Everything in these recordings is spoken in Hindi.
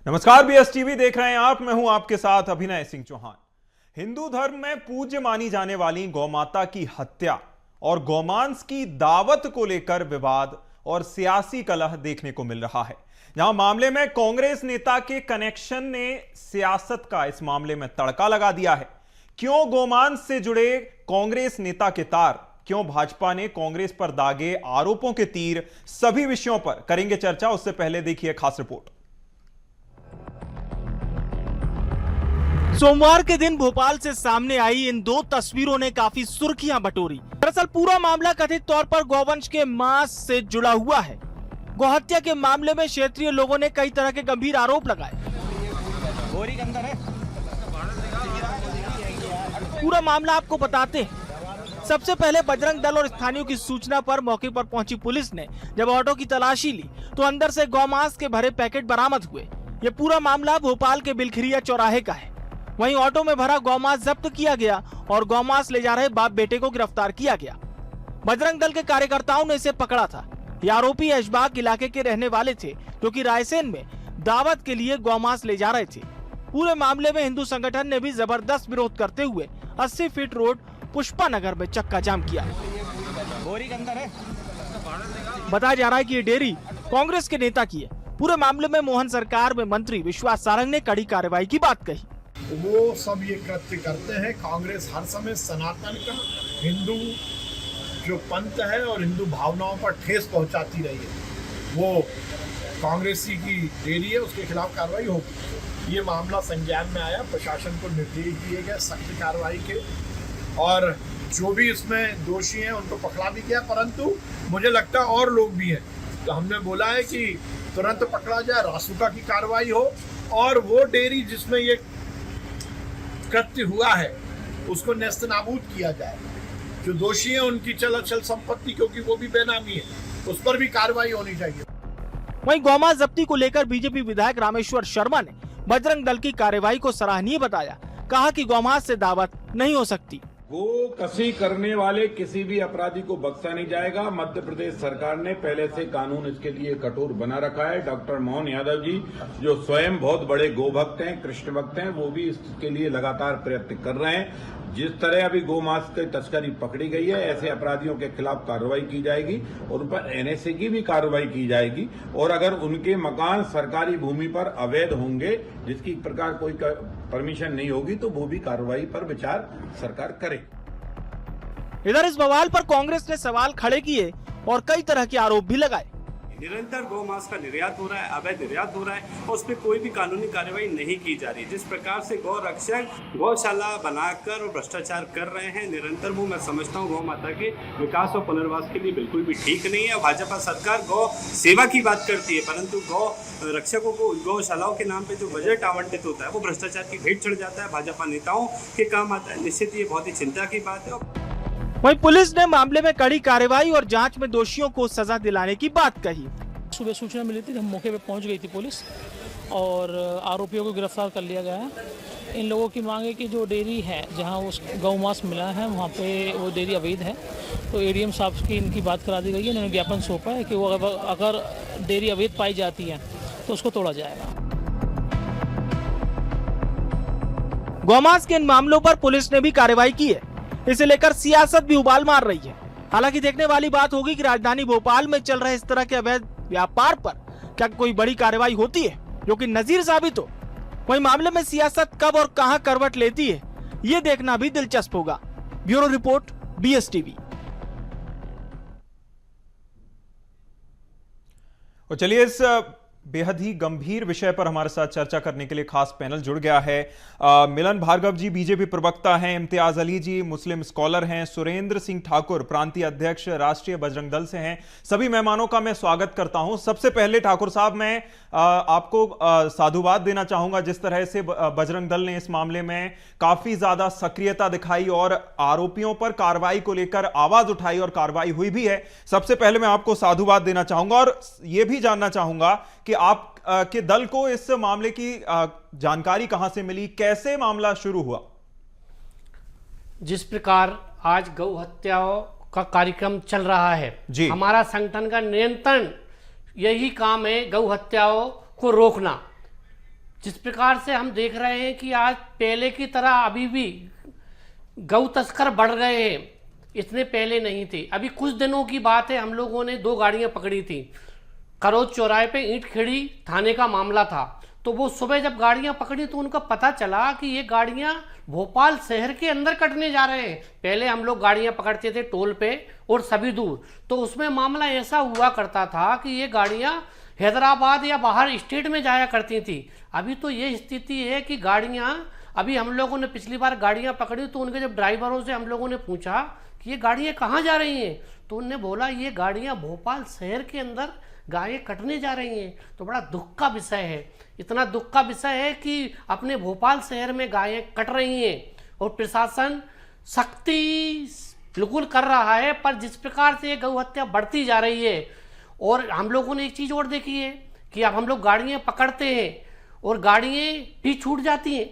नमस्कार, बीएस टीवी देख रहे हैं आप। मैं हूं आपके साथ अभिनय सिंह चौहान। हिंदू धर्म में पूज्य मानी जाने वाली गौमाता की हत्या और गौमांस की दावत को लेकर विवाद और सियासी कलह देखने को मिल रहा है। जहां मामले में कांग्रेस नेता के कनेक्शन ने सियासत का इस मामले में तड़का लगा दिया है। क्यों गौमांस से जुड़े कांग्रेस नेता के तार, क्यों भाजपा ने कांग्रेस पर दागे आरोपों के तीर, सभी विषयों पर करेंगे चर्चा। उससे पहले देखिए खास रिपोर्ट। सोमवार के दिन भोपाल से सामने आई इन दो तस्वीरों ने काफी सुर्खियां बटोरी। दरअसल पूरा मामला कथित तौर पर गौवंश के मांस से जुड़ा हुआ है। गौहत्या के मामले में क्षेत्रीय लोगों ने कई तरह के गंभीर आरोप लगाए। पूरा मामला आपको बताते हैं। सबसे पहले बजरंग दल और स्थानियों की सूचना पर मौके पर पहुंची पुलिस ने जब ऑटो की तलाशी ली तो अंदर से गौमांस के भरे पैकेट बरामद हुए। ये पूरा मामला भोपाल के बिलखिरिया चौराहे का है। वहीं ऑटो में भरा गौमांस जब्त किया गया और गौमांस ले जा रहे बाप बेटे को गिरफ्तार किया गया। बजरंग दल के कार्यकर्ताओं ने इसे पकड़ा था। ये आरोपी ऐशबाग इलाके के रहने वाले थे जो कि रायसेन में दावत के लिए गौमांस ले जा रहे थे। पूरे मामले में हिंदू संगठन ने भी जबरदस्त विरोध करते हुए 80 फीट रोड पुष्पा नगर में चक्का जाम किया। बताया जा रहा है कि ये डेयरी कांग्रेस के नेता की है। पूरे मामले में मोहन सरकार में मंत्री विश्वास सारंग ने कड़ी कार्रवाई की बात कही। वो सब ये कृत्य करते हैं। कांग्रेस हर समय सनातन का हिंदू जो पंथ है और हिंदू भावनाओं पर ठेस पहुंचाती रही है। वो कांग्रेसी की डेयरी है, उसके खिलाफ कार्रवाई होगी। ये मामला संज्ञान में आया, प्रशासन को निर्देश दिए गए सख्त कार्रवाई के और जो भी इसमें दोषी हैं उनको पकड़ा भी गया। परंतु मुझे लगता है और लोग भी हैं, तो हमने बोला है कि तुरंत पकड़ा जाए, रासुका की कार्रवाई हो और वो डेयरी जिसमें ये कृत्य हुआ है उसको नेस्त नाबूद किया जाए। जो दोषी हैं उनकी चल अचल संपत्ति, क्योंकि वो भी बेनामी है, उस पर भी कार्रवाई होनी चाहिए। वहीं गौमांस जब्ती को लेकर बीजेपी विधायक रामेश्वर शर्मा ने बजरंग दल की कार्रवाई को सराहनीय बताया। कहा कि गौमांस से दावत नहीं हो सकती। गो कसी करने वाले किसी भी अपराधी को बख्शा नहीं जाएगा। मध्य प्रदेश सरकार ने पहले से कानून इसके लिए कठोर बना रखा है। डॉक्टर मोहन यादव जी जो स्वयं बहुत बड़े गो भक्त हैं, कृष्ण भक्त हैं, वो भी इसके लिए लगातार प्रयत्न कर रहे हैं। जिस तरह अभी गोमांस की तस्करी पकड़ी गई है, ऐसे अपराधियों के खिलाफ कार्रवाई की जाएगी और उन पर एनएसए की भी कार्रवाई की जाएगी। और अगर उनके मकान सरकारी भूमि पर अवैध होंगे, जिसकी प्रकार कोई परमिशन नहीं होगी, तो वो भी कार्रवाई पर विचार सरकार करे। इधर इस बवाल पर कांग्रेस ने सवाल खड़े किए और कई तरह के आरोप भी लगाए। निरंतर गौमांस का निर्यात हो रहा है, अवैध निर्यात हो रहा है और उस पर कोई भी कानूनी कार्रवाई नहीं की जा रही। जिस प्रकार से गौ रक्षक गौशाला बनाकर और भ्रष्टाचार कर रहे हैं निरंतर, वो मैं समझता हूँ गौ माता के विकास और पुनर्वास के लिए बिल्कुल भी ठीक नहीं है। भाजपा सरकार गौ सेवा की बात करती है, परंतु गौ रक्षकों को गौशालाओं के नाम पे जो बजट आवंटित होता है वो भ्रष्टाचार की भेंट चढ़ जाता है, भाजपा नेताओं के काम आता है। निश्चित ये बहुत ही चिंता की बात है। वहीं पुलिस ने मामले में कड़ी कार्रवाई और जांच में दोषियों को सजा दिलाने की बात कही। सुबह सूचना मिली थी, हम मौके पे पहुंच गई थी पुलिस और आरोपियों को गिरफ्तार कर लिया गया है। इन लोगों की मांग है कि जो डेयरी है जहां उस गौमांस मिला है वहां पे वो डेयरी अवैध है, तो एडीएम साहब की इनकी बात करा दी गई है। इन्होंने ज्ञापन सौंपा है कि वो अगर डेयरी अवैध पाई जाती है तो उसको तोड़ा जाएगा। गौमांस के इन मामलों पर पुलिस ने भी कार्रवाई की है। इसे लेकर सियासत भी उबाल मार रही है। हालांकि देखने वाली बात होगी कि राजधानी भोपाल में चल रहे इस तरह के अवैध व्यापार पर क्या कोई बड़ी कार्रवाई होती है जो कि नजीर साबित हो। वहीं मामले में सियासत कब और कहां करवट लेती है, ये देखना भी दिलचस्प होगा। Bureau report, BS TV. और चलिए इस बेहद ही गंभीर विषय पर हमारे साथ चर्चा करने के लिए खास पैनल जुड़ गया है। मिलन भार्गव जी बीजेपी प्रवक्ता हैं, इम्तियाज अली जी मुस्लिम स्कॉलर हैं, सुरेंद्र सिंह ठाकुर प्रांतीय अध्यक्ष राष्ट्रीय बजरंग दल से हैं। सभी मेहमानों का मैं स्वागत करता हूं। सबसे पहले ठाकुर साहब, मैं आपको साधुवाद देना चाहूंगा जिस तरह से बजरंग दल ने इस मामले में काफी ज्यादा सक्रियता दिखाई और आरोपियों पर कार्रवाई को लेकर आवाज उठाई और कार्रवाई हुई भी है। सबसे पहले मैं आपको साधुवाद देना चाहूंगा और यह भी जानना चाहूंगा कि आप के दल को इस मामले की जानकारी कहां से मिली, कैसे मामला शुरू हुआ? जिस प्रकार आज गौ हत्याओं का कार्यक्रम चल रहा है, हमारा संगठन का निरंतर यही काम है, गौ हत्याओं को रोकना। जिस प्रकार से हम देख रहे हैं कि आज पहले की तरह अभी भी गौ तस्कर बढ़ गए हैं, इतने पहले नहीं थे। अभी कुछ दिनों की बात है, हम लोगों ने 2 गाड़ियां पकड़ी थी। करोज चौराहे पे ईंटखेड़ी थाने का मामला था। तो वो सुबह जब गाड़ियां पकड़ी तो उनका पता चला कि ये गाड़ियां भोपाल शहर के अंदर कटने जा रहे हैं। पहले हम लोग गाड़ियां पकड़ते थे टोल पे और सभी दूर, तो उसमें मामला ऐसा हुआ करता था कि ये गाड़ियां हैदराबाद या बाहर स्टेट में जाया करती थी। अभी तो ये स्थिति है कि गाड़ियां, अभी हम लोगों ने पिछली बार गाड़ियां पकड़ी तो उनके जब ड्राइवरों से हम लोगों ने पूछा कि ये गाड़ियां कहाँ जा रही हैं, तो उनने बोला ये गाड़ियां भोपाल शहर के अंदर गायें कटने जा रही हैं। तो बड़ा दुख का विषय है, इतना दुख का विषय है कि अपने भोपाल शहर में गायें कट रही हैं और प्रशासन सख्ती बिल्कुल कर रहा है, पर जिस प्रकार से ये गौ हत्या बढ़ती जा रही है। और हम लोगों ने एक चीज़ और देखी है कि अब हम लोग गाड़ियाँ पकड़ते हैं और गाड़ियाँ भी छूट जाती हैं।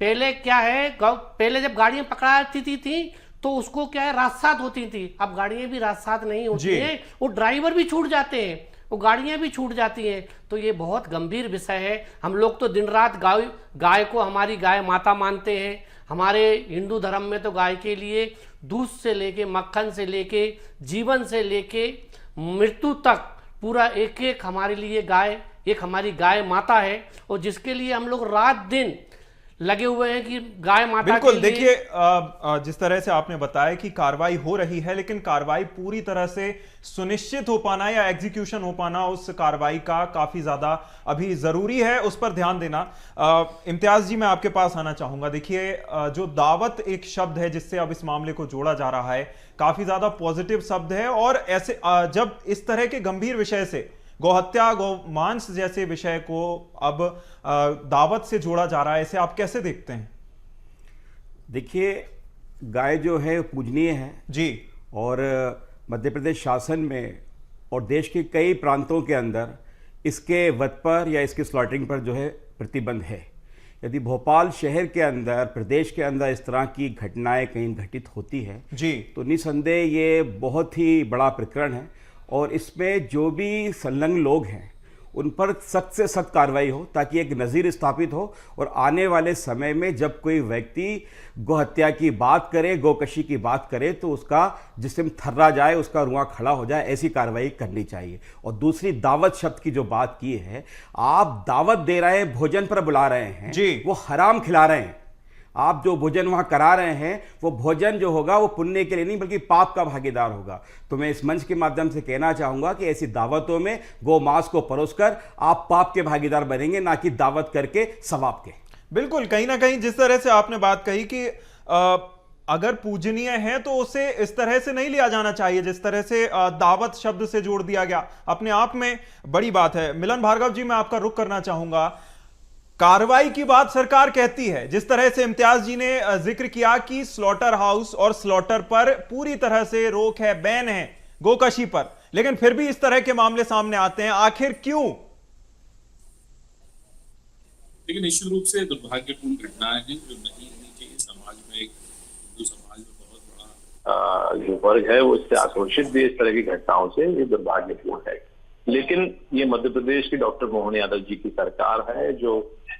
पहले क्या है, पहले जब गाड़ियाँ पकड़ाती थी तो उसको क्या है, रात-सात होती थी। अब गाड़ियाँ भी रात-सात नहीं होती हैं और ड्राइवर भी छूट जाते हैं, वो गाड़ियाँ भी छूट जाती हैं। तो ये बहुत गंभीर विषय है। हम लोग तो दिन रात गाय को हमारी गाय माता मानते हैं। हमारे हिंदू धर्म में तो गाय के लिए दूध से लेके, मक्खन से लेके, जीवन से लेके मृत्यु तक पूरा एक एक हमारे लिए गाय, एक हमारी गाय माता है और जिसके लिए हम लोग रात दिन लगे हुए हैं कि गाय माता। बिल्कुल, देखिए जिस तरह से आपने बताया कि कार्रवाई हो रही है, लेकिन कार्रवाई पूरी तरह से सुनिश्चित हो पाना या एग्जीक्यूशन हो पाना उस कार्रवाई का काफी ज्यादा अभी जरूरी है, उस पर ध्यान देना। इम्तियाज जी, मैं आपके पास आना चाहूंगा। देखिए, जो दावत एक शब्द है जिससे अब इस मामले को जोड़ा जा रहा है, काफी ज्यादा पॉजिटिव शब्द है। और ऐसे जब इस तरह के गंभीर विषय से, गौहत्या, गौमांस जैसे विषय को अब दावत से जोड़ा जा रहा है, इसे आप कैसे देखते हैं? देखिए, गाय जो है पूजनीय है जी, और मध्य प्रदेश शासन में और देश के कई प्रांतों के अंदर इसके वध पर या इसके स्लॉटरिंग पर जो है प्रतिबंध है। यदि भोपाल शहर के अंदर, प्रदेश के अंदर इस तरह की घटनाएं कहीं घटित होती है जी, तो निसंदेह ये बहुत ही बड़ा प्रकरण है और इसमें जो भी संलग्न लोग हैं उन पर सख्त से सख्त कार्रवाई हो, ताकि एक नज़ीर स्थापित हो और आने वाले समय में जब कोई व्यक्ति गोहत्या की बात करे, गोकशी की बात करे, तो उसका जिस्म थर्रा जाए, उसका रुआं खड़ा हो जाए, ऐसी कार्रवाई करनी चाहिए। और दूसरी, दावत शब्द की जो बात की है, आप दावत दे रहे हैं, भोजन पर बुला रहे हैं जी, वो हराम खिला रहे हैं। आप जो भोजन वहां करा रहे हैं वो भोजन जो होगा वो पुण्य के लिए नहीं बल्कि पाप का भागीदार होगा। तो मैं इस मंच के माध्यम से कहना चाहूंगा कि ऐसी दावतों में गौ मांस को परोसकर आप पाप के भागीदार बनेंगे, ना कि दावत करके सवाब के। बिल्कुल, कहीं ना कहीं जिस तरह से आपने बात कही कि अगर पूजनीय है तो उसे इस तरह से नहीं लिया जाना चाहिए, जिस तरह से दावत शब्द से जोड़ दिया गया, अपने आप में बड़ी बात है। मिलन भार्गव जी, मैं आपका रुख करना चाहूंगा। कार्रवाई की बात सरकार कहती है, जिस तरह से इम्तियाज जी ने जिक्र किया कि स्लॉटर हाउस और स्लॉटर पर पूरी तरह से रोक है, बैन है गोकशी पर, लेकिन फिर भी इस तरह के मामले सामने आते हैं, आखिर क्यों? लेकिन निश्चित रूप से दुर्भाग्यपूर्ण घटनाएं हैं जो नहीं होनी चाहिए। समाज में, एक हिंदू समाज में बहुत बड़ा जो वर्ग है वो इससे आक्रोशित भी इस तरह की घटनाओं से, ये दुर्भाग्यपूर्ण है। लेकिन ये मध्य प्रदेश की डॉक्टर मोहन यादव जी की सरकार है जो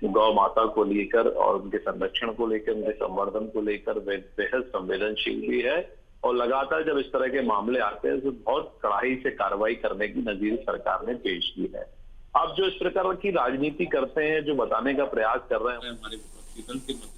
गौ माता को लेकर और उनके संरक्षण को लेकर, उनके संवर्धन को लेकर बेहद संवेदनशील भी है। और लगातार जब इस तरह के मामले आते हैं तो बहुत कड़ाई से कार्रवाई करने की नजीर सरकार ने पेश की है। अब जो इस प्रकार की राजनीति करते हैं, जो बताने का प्रयास कर रहे हैं हमारे विपक्षी दल के मध्य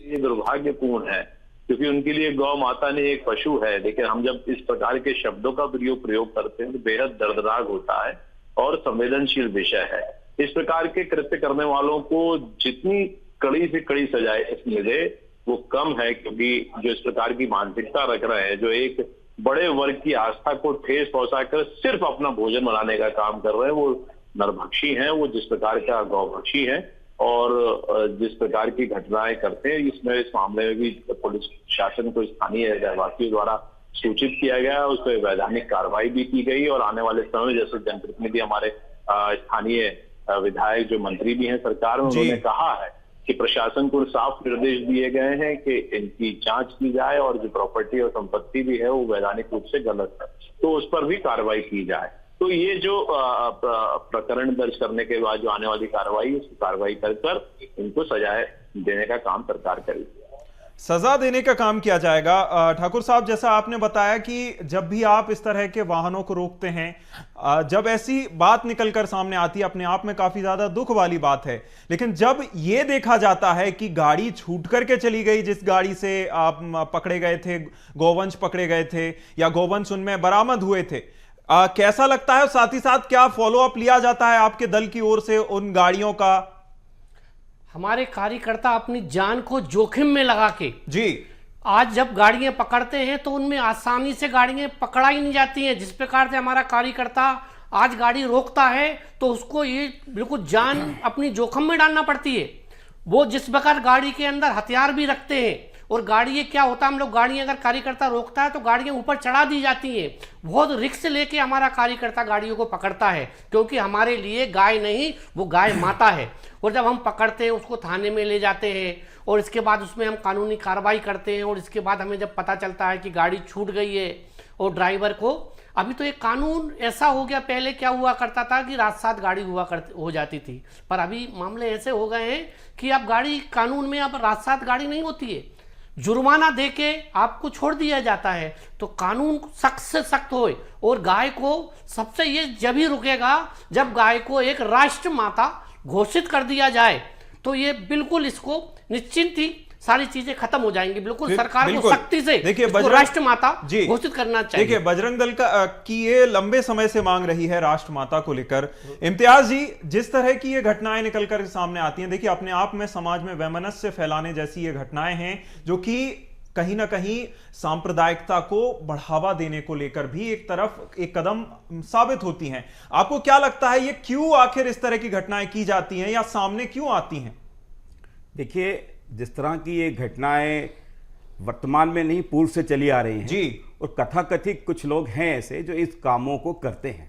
ये दुर्भाग्यपूर्ण है, क्योंकि उनके लिए गौ माता ने एक पशु है। लेकिन हम जब इस प्रकार के शब्दों का प्रयोग करते हैं तो बेहद दर्दनाक होता है और संवेदनशील विषय है। इस प्रकार के कृत्य करने वालों को जितनी कड़ी से कड़ी सजाएं मिले वो कम है, क्योंकि जो इस प्रकार की मानसिकता रख रहे हैं, जो एक बड़े वर्ग की आस्था को ठेस पहुंचाकर सिर्फ अपना भोजन बनाने का काम कर रहे हैं, वो नरभक्षी हैं, वो जिस प्रकार का गौभक्षी हैं और जिस प्रकार की घटनाएं करते हैं। इसमें इस मामले में भी पुलिस शासन को स्थानीय रहवासियों द्वारा सूचित किया गया, उस पर वैधानिक कार्रवाई भी की गई और आने वाले समय में जैसे जनप्रतिनिधि हमारे स्थानीय विधायक जो मंत्री भी हैं सरकार में, उन्होंने कहा है कि प्रशासन को साफ निर्देश दिए गए हैं कि इनकी जांच की जाए और जो प्रॉपर्टी और संपत्ति भी है वो वैधानिक रूप से गलत है तो उस पर भी कार्रवाई की जाए। तो ये जो प्रकरण दर्ज करने के बाद जो आने वाली कार्रवाई, उसकी कार्रवाई कर इनको सजाए देने का काम सरकार करेगी। सजा देने का काम किया जाएगा। ठाकुर साहब, जैसा आपने बताया कि जब भी आप इस तरह के वाहनों को रोकते हैं, जब ऐसी बात निकलकर सामने आती है, अपने आप में काफी ज्यादा दुख वाली बात है, लेकिन जब यह देखा जाता है कि गाड़ी छूट करके चली गई, जिस गाड़ी से आप पकड़े गए थे, गोवंश पकड़े गए थे या गोवंश उनमें बरामद हुए थे, कैसा लगता है? साथ ही साथ क्या फॉलोअप लिया जाता है आपके दल की ओर से उन गाड़ियों का? हमारे कार्यकर्ता अपनी जान को जोखिम में लगा के जी आज जब गाड़ियां पकड़ते हैं तो उनमें आसानी से गाड़ियां पकड़ाई नहीं जाती हैं। जिस प्रकार से हमारा कार्यकर्ता आज गाड़ी रोकता है तो उसको ये बिल्कुल जान अपनी जोखिम में डालना पड़ती है। वो जिस प्रकार गाड़ी के अंदर हथियार भी रखते हैं, और गाड़ी ये क्या होता है, हम लोग गाड़ी अगर कार्यकर्ता रोकता है तो गाड़ियां ऊपर चढ़ा दी जाती हैं। बहुत रिस्क लेके हमारा कार्यकर्ता गाड़ियों को पकड़ता है, क्योंकि हमारे लिए गाय नहीं, वो गाय माता है। और जब हम पकड़ते हैं उसको थाने में ले जाते हैं और इसके बाद उसमें हम कानूनी कार्रवाई करते हैं, और इसके बाद हमें जब पता चलता है कि गाड़ी छूट गई है और ड्राइवर को, अभी तो एक कानून ऐसा हो गया, पहले क्या हुआ करता था कि रात सात गाड़ी हो जाती थी, पर अभी मामले ऐसे हो गए हैं कि अब गाड़ी कानून में अब रात सात गाड़ी नहीं होती है, जुर्माना देके आपको छोड़ दिया जाता है। तो कानून सख्त से सख्त होए, और गाय को सबसे ये जब ही रुकेगा जब गाय को एक राष्ट्र माता घोषित कर दिया जाए, तो ये बिल्कुल इसको निश्चिंत ही सारी चीजें खत्म हो जाएंगी। बिल्कुल सरकार को सख्ती से इसको राष्ट्र माता घोषित करना चाहिए। देखिए, बजरंग दल की ये लंबे समय से मांग रही है राष्ट्र माता को लेकर। इम्तियाज जी, जिस तरह की ये घटनाएं निकलकर सामने आती हैं, देखिए अपने आप में समाज में वैमनस्य फैलाने जैसी ये घटनाएं हैं जो कि कहीं ना कहीं सांप्रदायिकता को बढ़ावा देने को लेकर भी एक कदम साबित होती हैं। आपको क्या लगता है, ये क्यों आखिर इस तरह की घटनाएं की जाती हैं या सामने क्यों आती हैं? देखिए, जिस तरह की ये घटनाएं वर्तमान में नहीं, पूर्व से चली आ रही हैं जी, और कथाकथित कुछ लोग हैं ऐसे जो इस कामों को करते हैं,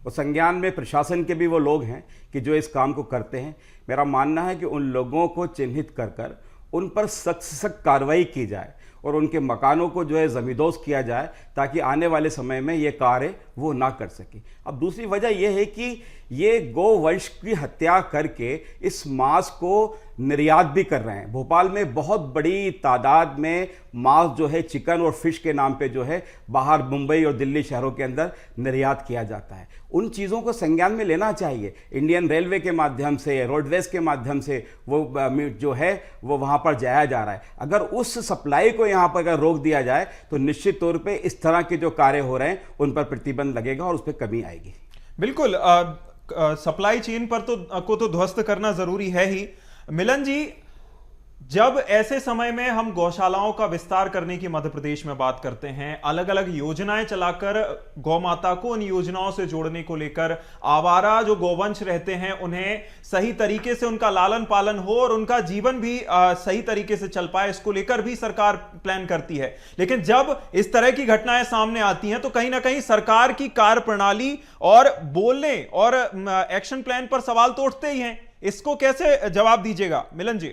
और संज्ञान में प्रशासन के भी वो लोग हैं कि जो इस काम को करते हैं। मेरा मानना है कि उन लोगों को चिन्हित कर उन पर सख्त से सख्त कार्रवाई की जाए और उनके मकानों को जो है जमींदोज किया जाए, ताकि आने वाले समय में ये कार्य वो ना कर सके। अब दूसरी वजह यह है कि ये गोवंश की हत्या करके इस मांस को निर्यात भी कर रहे हैं। भोपाल में बहुत बड़ी तादाद में मांस जो है चिकन और फिश के नाम पे जो है बाहर मुंबई और दिल्ली शहरों के अंदर निर्यात किया जाता है। उन चीज़ों को संज्ञान में लेना चाहिए। इंडियन रेलवे के माध्यम से, रोडवेज के माध्यम से वो जो है वो वहाँ पर जाया जा रहा है। अगर उस सप्लाई को यहाँ पर अगर रोक दिया जाए तो निश्चित तौर पर इस तरह के जो कार्य हो रहे हैं उन पर प्रतिबंध लगेगा और उस पर कमी आएगी। बिल्कुल, सप्लाई चेन पर तो ध्वस्त करना जरूरी है ही। मिलन जी, जब ऐसे समय में हम गौशालाओं का विस्तार करने की मध्य प्रदेश में बात करते हैं, अलग अलग योजनाएं चलाकर गौ माता को उन योजनाओं से जोड़ने को लेकर, आवारा जो गोवंश रहते हैं उन्हें सही तरीके से उनका लालन पालन हो और उनका जीवन भी सही तरीके से चल पाए, इसको लेकर भी सरकार प्लान करती है। लेकिन जब इस तरह की घटनाएं सामने आती हैं तो कहीं ना कहीं सरकार की कार्यप्रणाली और बोलने और एक्शन प्लान पर सवाल तो उठते ही हैं। इसको कैसे जवाब दीजिएगा मिलन जी?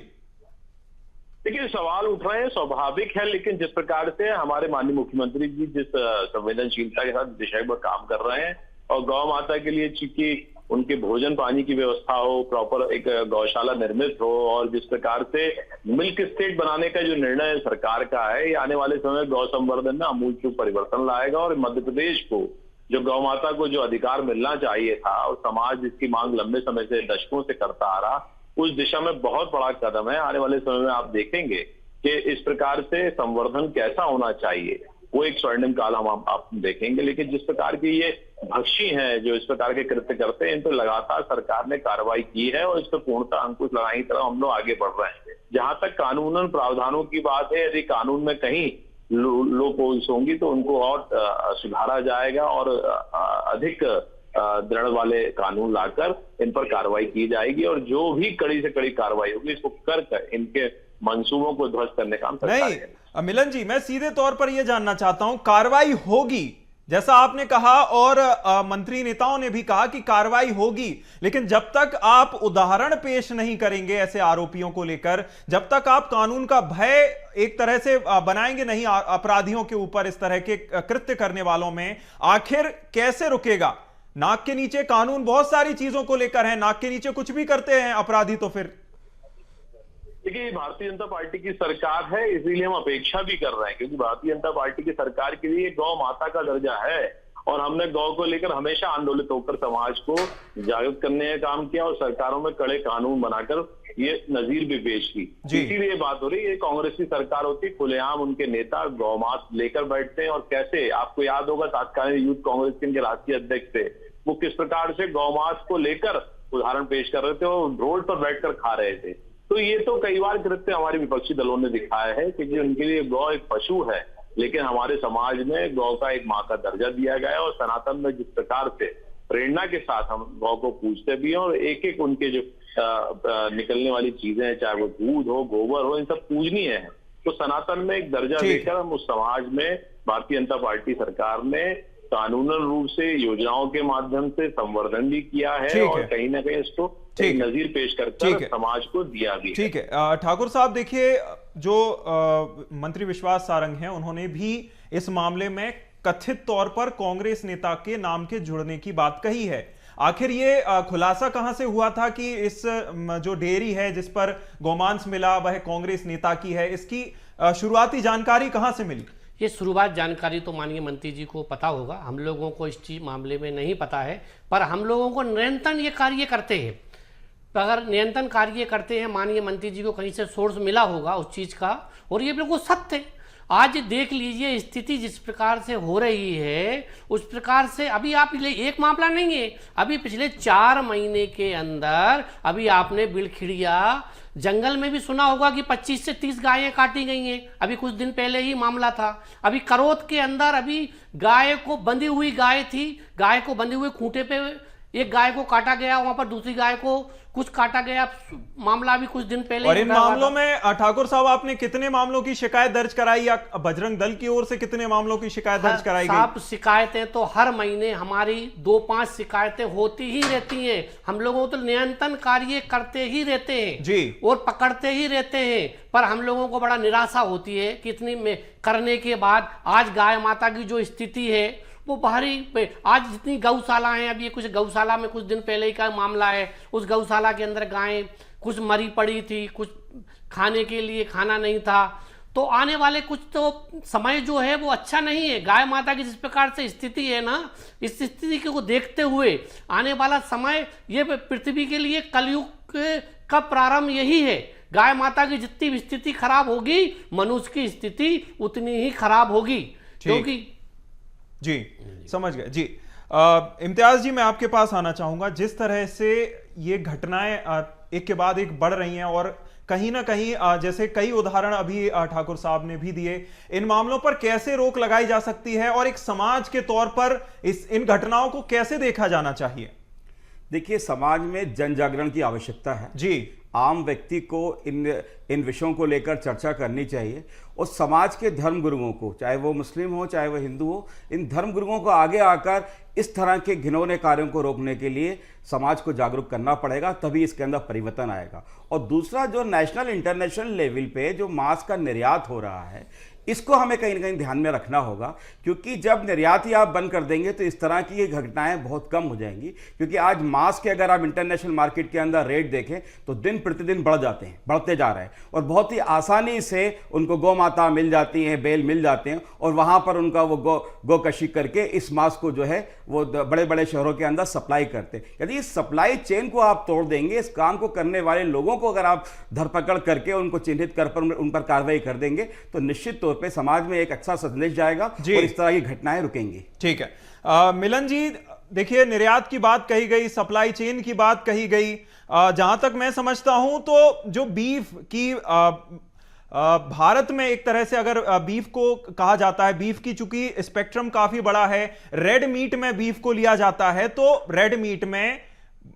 देखिए, सवाल उठ रहे हैं, स्वाभाविक है, लेकिन जिस प्रकार से हमारे माननीय मुख्यमंत्री जी जिस संवेदनशीलता के साथ विषय पर काम कर रहे हैं और गौ माता के लिए चूंकि उनके भोजन पानी की व्यवस्था हो, प्रॉपर एक गौशाला निर्मित हो, और जिस प्रकार से मिल्क स्टेट बनाने का जो निर्णय सरकार का है, ये आने वाले समय में गौ संवर्धन में आमूल परिवर्तन लाएगा और मध्य प्रदेश को जो गौ माता को जो अधिकार मिलना चाहिए था और समाज जिसकी मांग लंबे समय से, दशकों से करता आ रहा, उस दिशा में बहुत बड़ा कदम है। आने वाले समय में आप देखेंगे कि इस प्रकार से संवर्धन कैसा होना चाहिए, वो एक स्वर्णिम काल हम आप देखेंगे। लेकिन जिस प्रकार की ये भक्षी हैं जो इस प्रकार के कृत्य करते हैं, इन पर लगातार सरकार ने कार्रवाई की है और इस पर पूर्णतः अंकुश लगाने की तरफ हम लोग आगे बढ़ रहे हैं। जहां तक कानूनन प्रावधानों की बात है, यदि कानून में कहीं लोप होल्स होंगी तो उनको और सुधारा जाएगा और अधिक दृढ़ वाले कानून लाकर इन पर कार्रवाई की जाएगी, और जो भी कड़ी से कड़ी कार्रवाई होगी इसको कर इनके मंसूबों को ध्वस्त करने का काम नहीं। मिलन जी, मैं सीधे तौर पर यह जानना चाहता हूं, कार्रवाई होगी जैसा आपने कहा और मंत्री नेताओं ने भी कहा कि कार्रवाई होगी, लेकिन जब तक आप उदाहरण पेश नहीं करेंगे ऐसे आरोपियों को लेकर, जब तक आप कानून का भय एक तरह से बनाएंगे नहीं अपराधियों के ऊपर, इस तरह के कृत्य करने वालों में, आखिर कैसे रुकेगा? नाक के नीचे कानून बहुत सारी चीजों को लेकर है, नाक के नीचे कुछ भी करते हैं अपराधी तो फिर। देखिए, भारतीय जनता पार्टी की सरकार है, इसीलिए हम अपेक्षा भी कर रहे हैं, क्योंकि भारतीय जनता पार्टी की सरकार के लिए गौ माता का दर्जा है और हमने गौ को लेकर हमेशा आंदोलित होकर समाज को जागरूक करने का काम किया और सरकारों में कड़े कानून बनाकर ये नजीर भी पेश की। इसीलिए बात हो रही है, कांग्रेस की सरकार होती, खुलेआम उनके नेता गौमास लेकर बैठते हैं। और कैसे, आपको याद होगा तत्कालीन यूथ कांग्रेस के इनके राष्ट्रीय अध्यक्ष थे, वो किस प्रकार से गौमास को लेकर उदाहरण पेश कर रहे थे और रोड पर बैठकर खा रहे थे। तो ये तो कई बार कृत्य हमारे विपक्षी दलों ने दिखाया है, क्योंकि उनके लिए गौ एक पशु है, लेकिन हमारे समाज में गौ का एक मां का दर्जा दिया गया है। और सनातन में जिस प्रकार से प्रेरणा के साथ हम गौ को पूजते भी हैं और एक एक उनके जो निकलने वाली चीजें हैं, चाहे वो दूध हो, गोबर हो, इन सब पूजनीय है। तो सनातन में एक दर्जा देकर हम उस समाज में भारतीय जनता पार्टी सरकार ने कानूनन रूप से योजनाओं के माध्यम से संवर्धन भी किया है और कहीं ना कहीं इसको नजीर पेश कर समाज को दिया भी। ठीक है ठाकुर साहब, देखिए जो मंत्री विश्वास सारंग हैं, उन्होंने भी इस मामले में कथित तौर पर कांग्रेस नेता के नाम के जुड़ने की बात कही है। आखिर ये खुलासा कहां से हुआ था कि इस जो डेयरी है जिस पर गोमांस मिला वह कांग्रेस नेता की है, इसकी शुरुआती जानकारी कहां से मिली? ये शुरुआत जानकारी तो माननीय मंत्री जी को पता होगा, हम लोगों को इस चीज मामले में नहीं पता है, पर हम लोगों को निरंतर ये कार्य करते हैं। अगर निरंतर कार्य करते हैं, माननीय मंत्री जी को कहीं से सोर्स मिला होगा उस चीज का, और ये बिल्कुल सत्य है। आज देख लीजिए स्थिति जिस प्रकार से हो रही है, उस प्रकार से अभी आप एक मामला नहीं है, अभी पिछले 4 महीने के अंदर अभी आपने बिलखिड़िया जंगल में भी सुना होगा कि 25 से 30 गायें काटी गई हैं। अभी कुछ दिन पहले ही मामला था। अभी करौत के अंदर अभी गाय को बंधी हुई गाय थी, गाय को बंधे हुए खूंटे पे एक गाय को काटा गया, वहां पर दूसरी गाय को कुछ काटा गया। मामला भी कुछ दिन पहले। और इन मामलों में ठाकुर साहब आपने कितने मामलों की शिकायत दर्ज कराई, या बजरंग दल की ओर से कितने मामलों की शिकायत दर्ज कराई गई? साहब, शिकायतें तो हर महीने हमारी 2-5 शिकायतें होती ही रहती हैं। हम लोगों तो निरंतर कार्य करते ही रहते हैं जी, और पकड़ते ही रहते हैं, पर हम लोगों को बड़ा निराशा होती है कि इतनी में करने के बाद आज गाय माता की जो स्थिति है वो बाहरी, आज जितनी गौशाला हैं, अभी कुछ गौशाला में कुछ दिन पहले ही का मामला है, उस गौशाला के अंदर गायें कुछ मरी पड़ी थी, कुछ खाने के लिए खाना नहीं था। तो आने वाले कुछ तो समय जो है वो अच्छा नहीं है। गाय माता की जिस प्रकार से स्थिति है ना, इस स्थिति को देखते हुए आने वाला समय ये पृथ्वी के लिए कलयुग का प्रारंभ यही है। गाय माता की जितनी स्थिति खराब होगी, मनुष्य की स्थिति उतनी ही खराब होगी। क्योंकि जी समझ गए जी। इम्तियाज जी, मैं आपके पास आना चाहूंगा। जिस तरह से ये घटनाएं एक के बाद एक बढ़ रही हैं और कहीं ना कहीं जैसे कई उदाहरण अभी ठाकुर साहब ने भी दिए, इन मामलों पर कैसे रोक लगाई जा सकती है और एक समाज के तौर पर इन घटनाओं को कैसे देखा जाना चाहिए? देखिए, समाज में जन जागरण की आवश्यकता है जी। आम व्यक्ति को इन विषयों को लेकर चर्चा करनी चाहिए और समाज के धर्म गुरुओं को, चाहे वो मुस्लिम हो चाहे वो हिंदू हो, इन धर्म गुरुओं को आगे आकर इस तरह के घिनौने कार्यों को रोकने के लिए समाज को जागरूक करना पड़ेगा, तभी इसके अंदर परिवर्तन आएगा। और दूसरा, जो नेशनल इंटरनेशनल लेवल पे जो मांस का निर्यात हो रहा है, इसको हमें कहीं ना कहीं ध्यान में रखना होगा, क्योंकि जब निर्यात ही आप बंद कर देंगे तो इस तरह की ये घटनाएं बहुत कम हो जाएंगी। क्योंकि आज मांस के अगर आप इंटरनेशनल मार्केट के अंदर रेट देखें तो दिन प्रतिदिन बढ़ जाते हैं, बढ़ते जा रहे हैं, और बहुत ही आसानी से उनको गौ माता मिल जाती हैं, बैल मिल जाते हैं, और वहाँ पर उनका वो गोकशी करके इस मांस को जो है वो बड़े बड़े शहरों के अंदर सप्लाई करते हैं। यदि इस सप्लाई चेन को आप तोड़ देंगे, इस काम को करने वाले लोगों को अगर आप धरपकड़ करके उनको चिन्हित कर पर उन पर कार्रवाई कर देंगे तो निश्चित तौर पे समाज में एक अच्छा संदेश जाएगा और इस तरह की घटनाएं रुकेंगी। ठीक है मिलन जी, देखिए निर्यात की बात कही गई, सप्लाई चेन की बात कही गई। जहां तक मैं समझता हूं तो जो बीफ की भारत में एक तरह से अगर बीफ को कहा जाता है, बीफ की चूंकि स्पेक्ट्रम काफी बड़ा है, रेड मीट में बीफ को लिया जाता है, तो रेड मीट में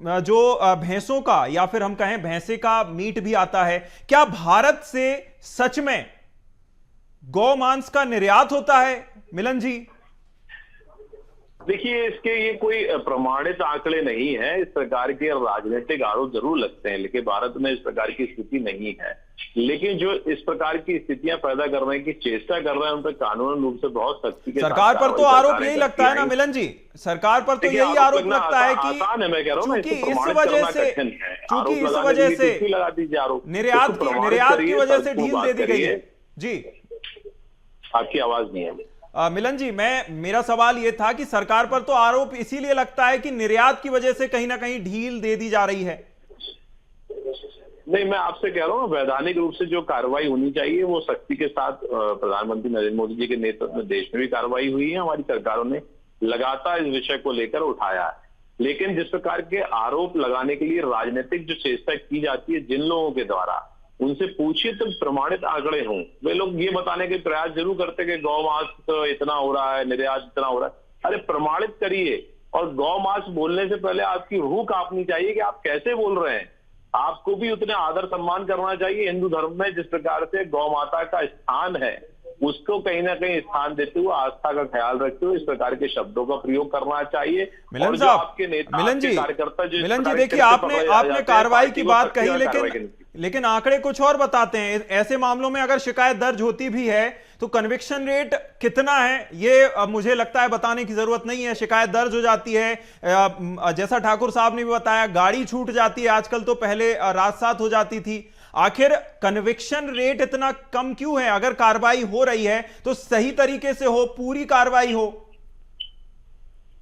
जो भैंसों का या फिर हम कहें भैंसे का मीट भी आता है। क्या भारत से सच में गौ मांस का निर्यात होता है मिलन जी? देखिए, इसके ये कोई प्रमाणित आंकड़े नहीं है। इस प्रकार के राजनीतिक आरोप जरूर लगते हैं, लेकिन भारत में इस प्रकार की स्थिति नहीं है। लेकिन जो इस प्रकार की स्थितियां पैदा करने की चेष्टा कर रहे हैं उन पर कानूनी रूप से बहुत सख्ती के साथ सरकार पर तो आरोप यही लगता है ना मिलन जी, सरकार पर तो देखिए, यही आरोप लगता है कि आसान है, मैं कह रहा हूं ना, चूंकि इसको इस प्रमाणित वजह करना से कठिन है। चूंकि आरोप इस लगाने वजह के से लिए कुछ भी लगा दीजिए आरोप, निर्यात इसको प्रमाणित निर्यात की करिए, वजह से सबको ढील बात दे दी गई है करिए। जी। आपकी आवाज नहीं है मिलन जी, मेरा सवाल ये था कि सरकार पर तो आरोप इसीलिए लगता है कि निर्यात की वजह से कहीं ना कहीं ढील दे दी जा रही है। नहीं, मैं आपसे कह रहा हूँ वैधानिक रूप से जो कार्रवाई होनी चाहिए वो सख्ती के साथ प्रधानमंत्री नरेंद्र मोदी जी के नेतृत्व में देश में भी कार्रवाई हुई है। हमारी सरकारों ने लगातार इस विषय को लेकर उठाया है, लेकिन जिस प्रकार के आरोप लगाने के लिए राजनीतिक जो चेष्टा की जाती है जिन लोगों के द्वारा, उनसे पूछिए तो प्रमाणित आंकड़े हों। वे लोग ये बताने के प्रयास जरूर करते कि गौ मांस तो इतना हो रहा है, निर्यात इतना हो रहा है। अरे प्रमाणित करिए। और गौ मांस बोलने से पहले आपकी रूह कांपनी चाहिए कि आप कैसे बोल रहे हैं। आपको भी उतने आदर सम्मान करना चाहिए। हिंदू धर्म में जिस प्रकार से गौ माता का स्थान है उसको कहीं ना कहीं स्थान देते हुए, आस्था का ख्याल रखते हुए इस प्रकार के शब्दों का प्रयोग करना चाहिए। मिलन साहब, आपके नेता, मिलन जी, कार्यकर्ता जो मिलन जी देखिए, आपने कार्रवाई की बात कही, लेकिन आंकड़े कुछ और बताते हैं। ऐसे मामलों में अगर शिकायत दर्ज होती भी है तो कन्विक्शन रेट कितना है ये मुझे लगता है बताने की जरूरत नहीं है। शिकायत दर्ज हो जाती है, जैसा ठाकुर साहब ने भी बताया, गाड़ी छूट जाती है आजकल, तो पहले रात सात हो जाती थी। आखिर कन्विक्शन रेट इतना कम क्यों है? अगर कार्रवाई हो रही है तो सही तरीके से हो, पूरी कार्रवाई हो।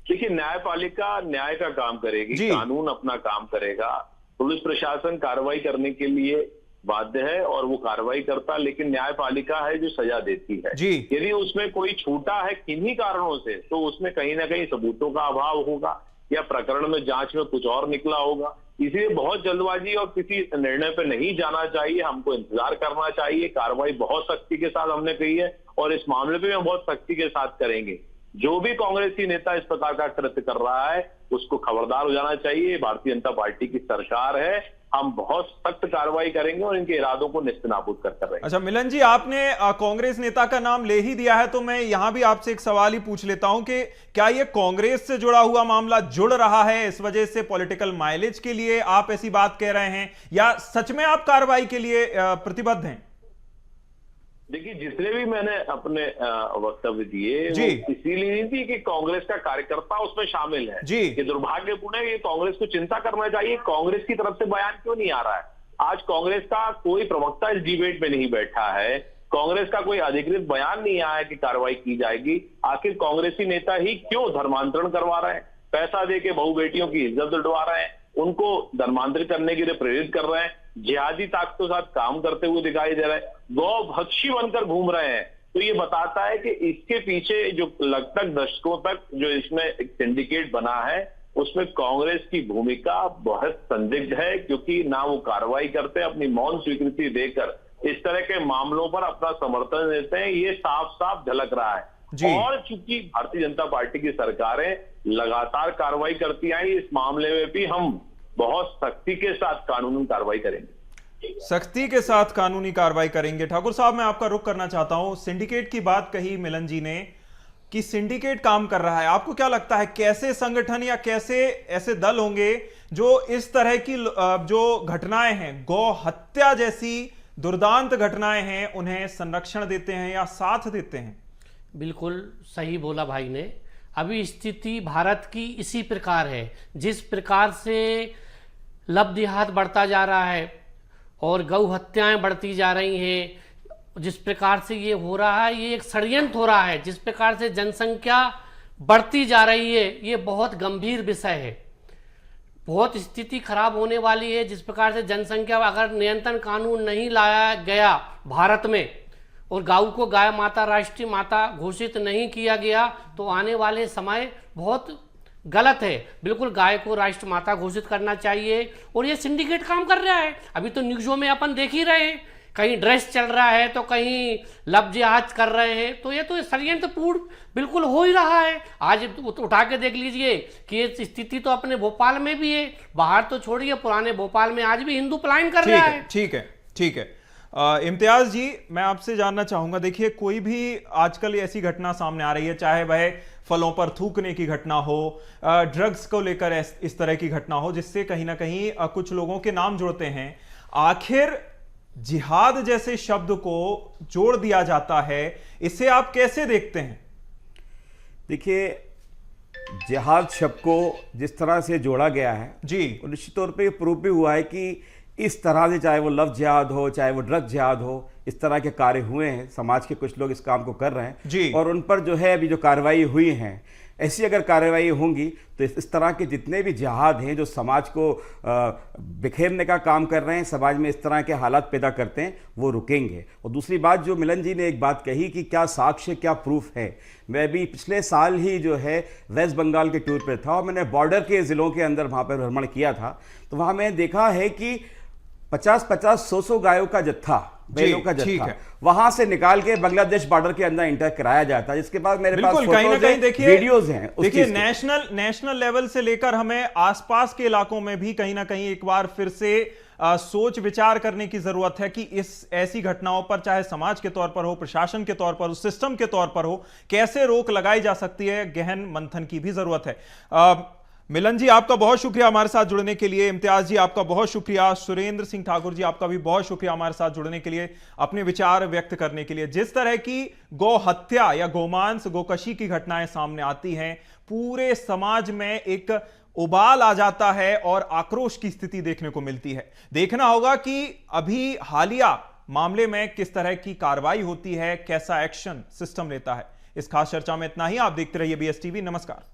देखिए, न्यायपालिका न्याय का काम करेगी, कानून अपना काम करेगा। पुलिस प्रशासन कार्रवाई करने के लिए बाध्य है और वो कार्रवाई करता है, लेकिन न्यायपालिका है जो सजा देती है। यदि उसमें कोई छूटा है किन्हीं कारणों से तो उसमें कहीं ना कहीं सबूतों का अभाव होगा या प्रकरण में जांच में कुछ और निकला होगा। इसलिए बहुत जल्दबाजी और किसी निर्णय पर नहीं जाना चाहिए। हमको इंतजार करना चाहिए। कार्रवाई बहुत सख्ती के साथ हमने कही है और इस मामले पे हम बहुत सख्ती के साथ करेंगे। जो भी कांग्रेसी नेता इस प्रकार का कृत्य कर रहा है उसको खबरदार हो जाना चाहिए। भारतीय जनता पार्टी की सरकार है, हम बहुत सख्त कार्रवाई करेंगे और इनके इरादों को नेस्तनाबूद करते रहेंगे। अच्छा मिलन जी, आपने कांग्रेस नेता का नाम ले ही दिया है तो मैं यहां भी आपसे एक सवाल ही पूछ लेता हूं कि क्या ये कांग्रेस से जुड़ा हुआ मामला जुड़ रहा है, इस वजह से पॉलिटिकल माइलेज के लिए आप ऐसी बात कह रहे हैं, या सच में आप कार्रवाई के लिए प्रतिबद्ध हैं? देखिए, जितने भी मैंने अपने वक्तव्य दिए वो इसीलिए नहीं थी कि कांग्रेस का कार्यकर्ता उसमें शामिल है। ये दुर्भाग्यपूर्ण है। ये कांग्रेस को चिंता करना चाहिए। कांग्रेस की तरफ से बयान क्यों नहीं आ रहा है? आज कांग्रेस का कोई प्रवक्ता इस डिबेट में नहीं बैठा है। कांग्रेस का कोई अधिकृत बयान नहीं आया कि कार्रवाई की जाएगी। आखिर कांग्रेसी नेता ही क्यों धर्मांतरण करवा रहे हैं, पैसा दे के बहू बेटियों की इज्जत उठवा रहे हैं, उनको धर्मांतरित करने के लिए प्रेरित कर रहे हैं, जिहादी ताकतों के साथ काम करते हुए दिखाई दे रहे हैं, गौ भक्षी बनकर घूम रहे हैं। तो ये बताता है कि इसके पीछे जो लगभग दशकों तक जो इसमें एक सिंडिकेट बना है उसमें कांग्रेस की भूमिका बहुत संदिग्ध है, क्योंकि ना वो कार्रवाई करते, अपनी मौन स्वीकृति देकर इस तरह के मामलों पर अपना समर्थन देते हैं। ये साफ साफ झलक रहा है। और चूंकि भारतीय जनता पार्टी की सरकारें लगातार कार्रवाई करती आई, इस मामले में भी हम बहुत सख्ती के साथ कानूनी कार्रवाई करेंगे। सख्ती के साथ कानूनी कार्रवाई करेंगे। ठाकुर साहब, मैं आपका रुख करना चाहता हूं। सिंडिकेट की बात कही मिलन जी ने कि सिंडिकेट काम कर रहा है। आपको क्या लगता है कैसे संगठन या कैसे ऐसे दल होंगे जो इस तरह की जो घटनाएं हैं, गौ हत्या जैसी दुर्दांत घटनाएं हैं, उन्हें संरक्षण देते हैं या साथ देते हैं? बिल्कुल सही बोला भाई ने। अभी स्थिति भारत की इसी प्रकार है। जिस प्रकार से लब्ध बढ़ता जा रहा है और गौ हत्याएं बढ़ती जा रही हैं, जिस प्रकार से ये हो रहा है, ये एक षड्यंत्र हो रहा है। जिस प्रकार से जनसंख्या बढ़ती जा रही है, ये बहुत गंभीर विषय है। बहुत स्थिति खराब होने वाली है। जिस प्रकार से जनसंख्या, अगर नियंत्रण कानून नहीं लाया गया भारत में और गाय को गाय माता, राष्ट्रीय माता घोषित नहीं किया गया, तो आने वाले समय बहुत गलत है। बिल्कुल गाय को राष्ट्र माता घोषित करना चाहिए। और ये सिंडिकेट काम कर रहा है। अभी तो न्यूज़ों में अपन देख ही रहे हैं, कहीं ड्रेस चल रहा है तो कहीं लव जिहाद कर रहे हैं। तो ये तो षड्यंत्र पूर्ण बिल्कुल हो ही रहा है। आज उठा के देख लीजिए कि ये स्थिति तो अपने भोपाल में भी है, बाहर तो छोड़िए, पुराने भोपाल में आज भी हिंदू पलायन कर रहा है। ठीक है, ठीक है। इम्तियाज जी, मैं आपसे जानना चाहूंगा, देखिए कोई भी आजकल ऐसी घटना सामने आ रही है, चाहे वह फलों पर थूकने की घटना हो, ड्रग्स को लेकर इस तरह की घटना हो, जिससे कहीं ना कहीं कुछ लोगों के नाम जुड़ते हैं। आखिर जिहाद जैसे शब्द को जोड़ दिया जाता है, इसे आप कैसे देखते हैं? देखिए, जिहाद शब्द को जिस तरह से जोड़ा गया है जी, निश्चित तौर पे प्रूफ भी हुआ है कि इस तरह से, चाहे वो लव जिहाद हो, चाहे वो ड्रग जिहाद हो, इस तरह के कार्य हुए हैं। समाज के कुछ लोग इस काम को कर रहे हैं जी। और उन पर जो है अभी जो कार्रवाई हुई हैं, ऐसी अगर कार्रवाई होंगी तो इस तरह के जितने भी जिहाद हैं जो समाज को बिखेरने का काम कर रहे हैं, समाज में इस तरह के हालात पैदा करते हैं, वो रुकेंगे। और दूसरी बात, जो मिलन जी ने एक बात कही कि क्या साक्ष्य, क्या प्रूफ है। मैं भी पिछले साल ही जो है वेस्ट बंगाल के टूर पर था और मैंने बॉर्डर के ज़िलों के अंदर वहाँ पर भ्रमण किया था। तो वहाँ मैंने देखा है कि 50-50, 100 गायों का जत्था, बैलों का जत्था वहां से निकाल के बांग्लादेश बॉर्डर के अंदर इंटर कराया जाता है, जिसके बाद मेरे पास कहीं ना कहीं देखिए वीडियोस हैं। देखिए, नेशनल लेवल से लेकर हमें आसपास के इलाकों में भी कहीं ना कहीं एक बार फिर से सोच विचार करने की जरूरत है कि इस ऐसी घटनाओं पर, चाहे समाज के तौर पर हो, प्रशासन के तौर पर हो, सिस्टम के तौर पर हो, कैसे रोक लगाई जा सकती है। गहन मंथन की भी जरूरत है। मिलन जी, आपका बहुत शुक्रिया हमारे साथ जुड़ने के लिए। इम्तियाज जी, आपका बहुत शुक्रिया। सुरेंद्र सिंह ठाकुर जी, आपका भी बहुत शुक्रिया हमारे साथ जुड़ने के लिए, अपने विचार व्यक्त करने के लिए। जिस तरह की गौ हत्या या गोमांस, गोकशी की घटनाएं सामने आती हैं, पूरे समाज में एक उबाल आ जाता है और आक्रोश की स्थिति देखने को मिलती है। देखना होगा कि अभी हालिया मामले में किस तरह की कार्रवाई होती है, कैसा एक्शन सिस्टम लेता है। इस खास चर्चा में इतना ही। आप देखते रहिए BSTV। नमस्कार।